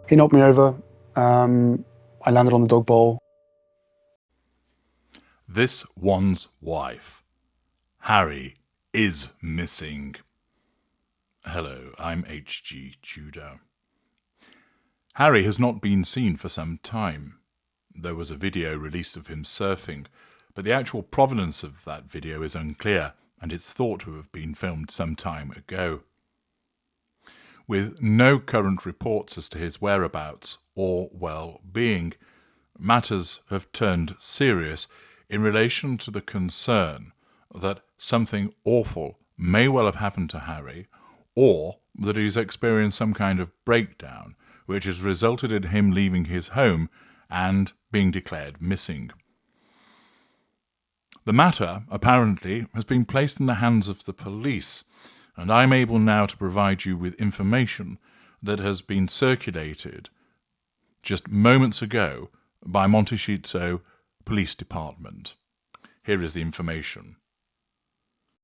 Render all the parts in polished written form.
He knocked me over. I landed on the dog bowl. This one's wife. Harry is missing. Hello, I'm H.G. Tudor. Harry has not been seen for some time. There was a video released of him surfing, but the actual provenance of that video is unclear, and it's thought to have been filmed some time ago. With no current reports as to his whereabouts or well-being, matters have turned serious in relation to the concern that something awful may well have happened to Harry, or that he's experienced some kind of breakdown which has resulted in him leaving his home and being declared missing. The matter, apparently, has been placed in the hands of the police, and I'm able now to provide you with information that has been circulated just moments ago by Montecito Police Department. Here is the information.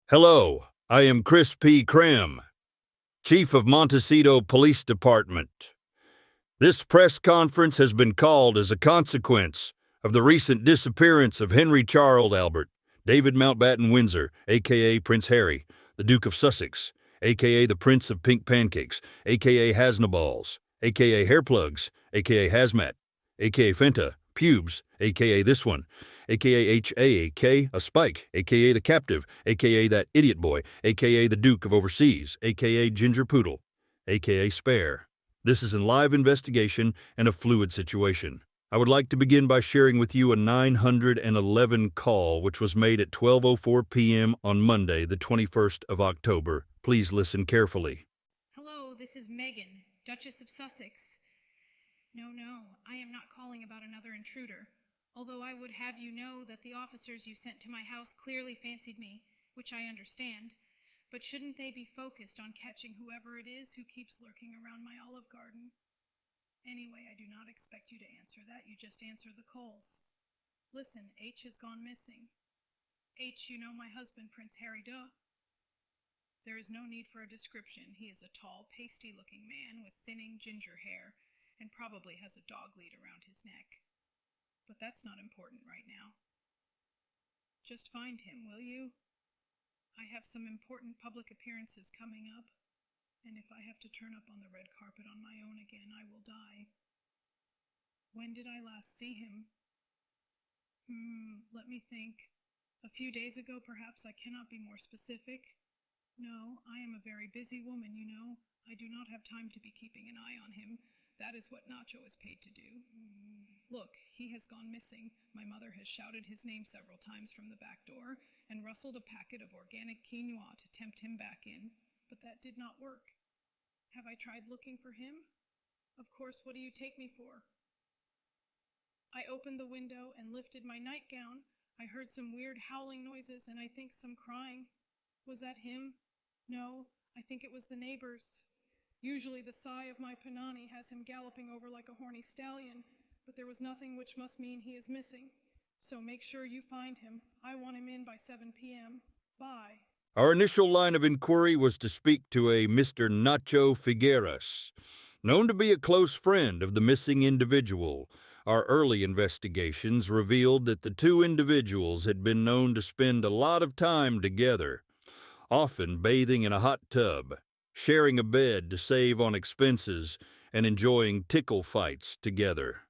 Hello, I am Chris P. Crim, Chief of Montecito Police Department. This press conference has been called as a consequence of the recent disappearance of Henry Charles Albert, David Mountbatten Windsor, a.k.a. Prince Harry, the Duke of Sussex, a.k.a. the Prince of Pink Pancakes, a.k.a. Hasnaballs, a.k.a. Hairplugs, a.k.a. Hazmat, a.k.a. Fenta, Pubes, a.k.a. this one, a.k.a. H.A.A.K., a Spike, a.k.a. the Captive, a.k.a. that idiot boy, a.k.a. the Duke of Overseas, a.k.a. Ginger Poodle, a.k.a. Spare. This is a live investigation and a fluid situation. I would like to begin by sharing with you a 911 call which was made at 12:04 p.m. on Monday, the 21st of October. Please listen carefully. Hello, this is Meghan, Duchess of Sussex. No, I am not calling about another intruder, although I would have you know that the officers you sent to my house clearly fancied me, which I understand. But shouldn't they be focused on catching whoever it is who keeps lurking around my Olive Garden? Anyway, I do not expect you to answer that. You just answer the calls. Listen, H has gone missing. H, you know my husband, Prince Harry Duh. There is no need for a description. He is a tall, pasty-looking man with thinning ginger hair and probably has a dog lead around his neck. But that's not important right now. Just find him, will you? I have some important public appearances coming up, and if I have to turn up on the red carpet on my own again, I will die. When did I last see him? Let me think. A few days ago, perhaps. I cannot be more specific. No, I am a very busy woman, you know. I do not have time to be keeping an eye on him. That is what Nacho is paid to do. Look, he has gone missing. My mother has shouted his name several times from the back door and rustled a packet of organic quinoa to tempt him back in, but that did not work. Have I tried looking for him? Of course, what do you take me for? I opened the window and lifted my nightgown. I heard some weird howling noises and I think some crying. Was that him? No, I think it was the neighbors. Usually the sigh of my Panani has him galloping over like a horny stallion, but there was nothing, which must mean he is missing. So make sure you find him. I want him in by 7 p.m. Bye. Our initial line of inquiry was to speak to a Mr. Nacho Figueras, known to be a close friend of the missing individual. Our early investigations revealed that the two individuals had been known to spend a lot of time together, often bathing in a hot tub, sharing a bed to save on expenses, and enjoying tickle fights together.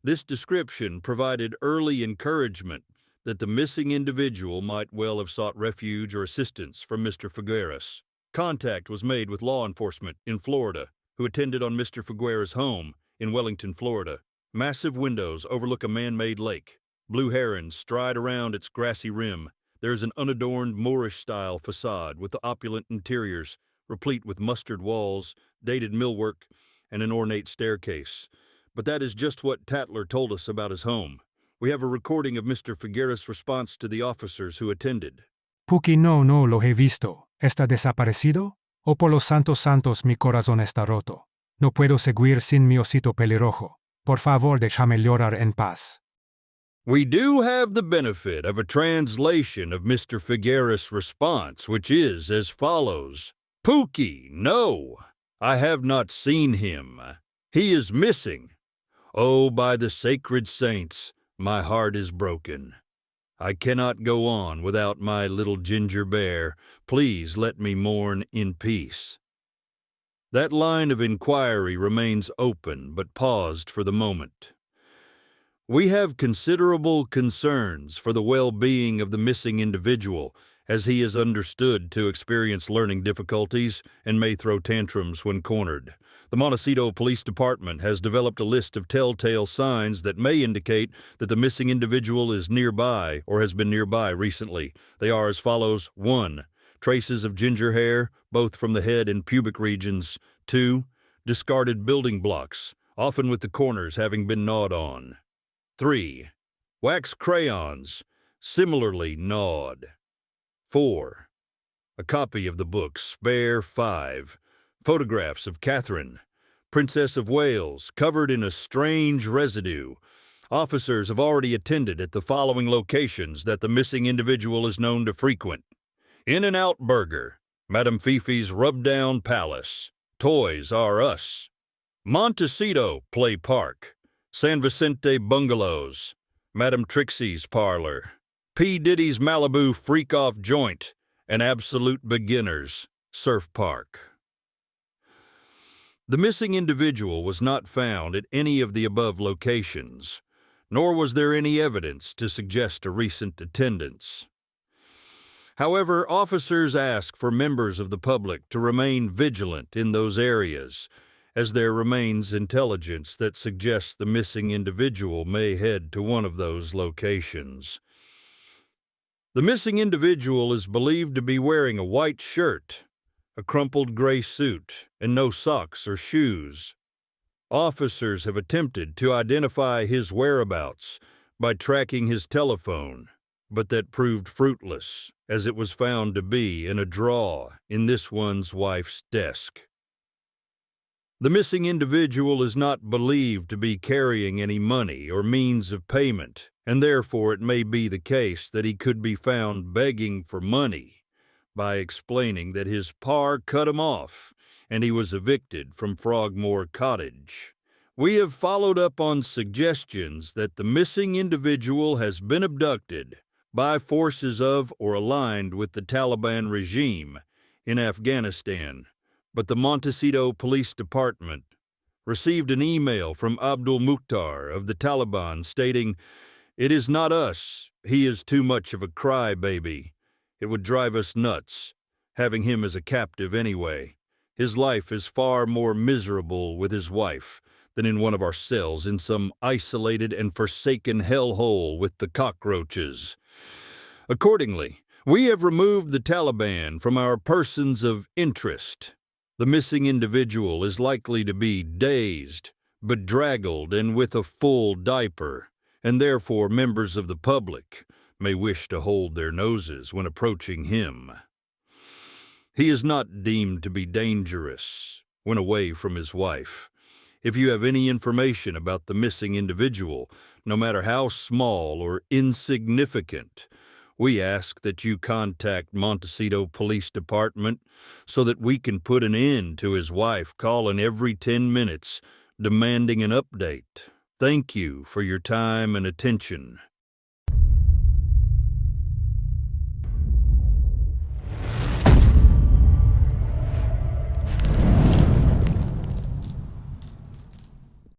This description provided early encouragement that the missing individual might well have sought refuge or assistance from Mr. Figueras. Contact was made with law enforcement in Florida, who attended on Mr. Figueras' home in Wellington, Florida. Massive windows overlook a man-made lake. Blue herons stride around its grassy rim. There is an unadorned Moorish-style facade with opulent interiors, replete with mustard walls, dated millwork, and an ornate staircase. But that is just what Tatler told us about his home. We have a recording of Mr. Figueras' response to the officers who attended. Puki no lo he visto. ¿Está desaparecido? O por los santos mi corazón está roto. No puedo seguir sin mi osito pelirrojo. Por favor, déjame llorar en paz. We do have the benefit of a translation of Mr. Figueras' response, which is as follows. Pookie, no, I have not seen him. He is missing. Oh, by the sacred saints, my heart is broken. I cannot go on without my little ginger bear. Please let me mourn in peace. That line of inquiry remains open, but paused for the moment. We have considerable concerns for the well-being of the missing individual, as he is understood to experience learning difficulties and may throw tantrums when cornered. The Montecito Police Department has developed a list of telltale signs that may indicate that the missing individual is nearby or has been nearby recently. They are as follows. 1. Traces of ginger hair, both from the head and pubic regions. 2. Discarded building blocks, often with the corners having been gnawed on. 3. Wax crayons, similarly gnawed. 4. A copy of the book Spare 5. Photographs of Catherine, Princess of Wales, covered in a strange residue. Officers have already attended at the following locations that the missing individual is known to frequent: In-N-Out Burger, Madame Fifi's Rub-Down Palace, Toys R Us, Montecito Play Park, San Vicente Bungalows, Madame Trixie's Parlor, P. Diddy's Malibu Freak-Off Joint, and Absolute Beginners Surf Park. The missing individual was not found at any of the above locations, nor was there any evidence to suggest a recent attendance. However, officers ask for members of the public to remain vigilant in those areas, as there remains intelligence that suggests the missing individual may head to one of those locations. The missing individual is believed to be wearing a white shirt, a crumpled gray suit, and no socks or shoes. Officers have attempted to identify his whereabouts by tracking his telephone, but that proved fruitless, as it was found to be in a drawer in this one's wife's desk. The missing individual is not believed to be carrying any money or means of payment, and therefore it may be the case that he could be found begging for money by explaining that his par cut him off and he was evicted from Frogmore Cottage. We have followed up on suggestions that the missing individual has been abducted by forces of or aligned with the Taliban regime in Afghanistan, but the Montecito Police Department received an email from Abdul Mukhtar of the Taliban stating, "It is not us. He is too much of a crybaby. It would drive us nuts, having him as a captive anyway. His life is far more miserable with his wife than in one of our cells in some isolated and forsaken hellhole with the cockroaches." Accordingly, we have removed the Taliban from our persons of interest. The missing individual is likely to be dazed, bedraggled, and with a full diaper, and therefore members of the public may wish to hold their noses when approaching him. He is not deemed to be dangerous when away from his wife. If you have any information about the missing individual, no matter how small or insignificant, we ask that you contact Montecito Police Department so that we can put an end to his wife calling every 10 minutes demanding an update. Thank you for your time and attention.